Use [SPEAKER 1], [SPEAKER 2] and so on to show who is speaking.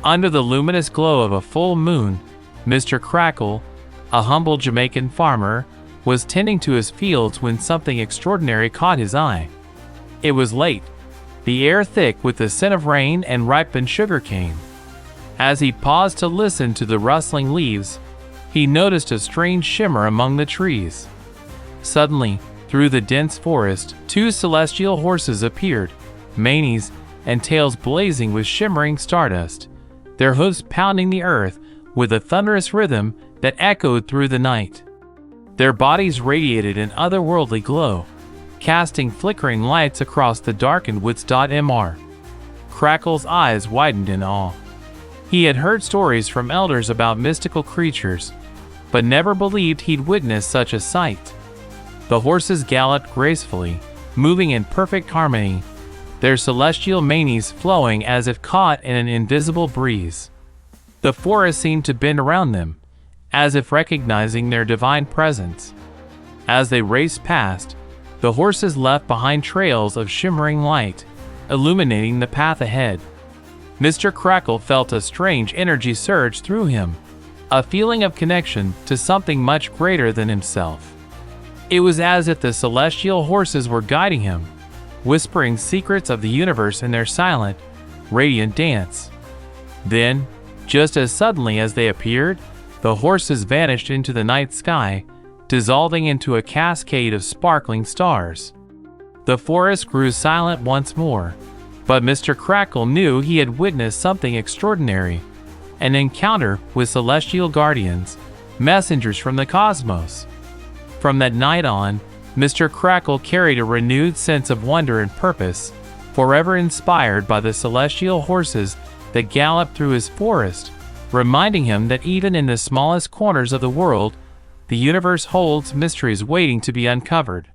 [SPEAKER 1] Under the luminous glow of a full moon, Mr. Crackle, a humble Jamaican farmer, was tending to his fields when something extraordinary caught his eye. It was late, the air thick with the scent of rain and ripened sugarcane. As he paused to listen to the rustling leaves, he noticed a strange shimmer among the trees. Suddenly, through the dense forest, two celestial horses appeared, manes and tails blazing with shimmering stardust, their hooves pounding the earth with a thunderous rhythm that echoed through the night. Their bodies radiated an otherworldly glow, casting flickering lights across the darkened woods. Mr. Crackle's eyes widened in awe. He had heard stories from elders about mystical creatures, but never believed he'd witness such a sight. The horses galloped gracefully, moving in perfect harmony, their celestial manes flowing as if caught in an invisible breeze. The forest seemed to bend around them, as if recognizing their divine presence. As they raced past, the horses left behind trails of shimmering light, illuminating the path ahead. Mr. Crackle felt a strange energy surge through him, a feeling of connection to something much greater than himself. It was as if the celestial horses were guiding him, whispering secrets of the universe in their silent, radiant dance. Then, just as suddenly as they appeared, the horses vanished into the night sky, dissolving into a cascade of sparkling stars. The forest grew silent once more, but Mr. Crackle knew he had witnessed something extraordinary, an encounter with celestial guardians, messengers from the cosmos. From that night on, Mr. Crackle carried a renewed sense of wonder and purpose, forever inspired by the celestial horses that galloped through his forest, reminding him that even in the smallest corners of the world, the universe holds mysteries waiting to be uncovered.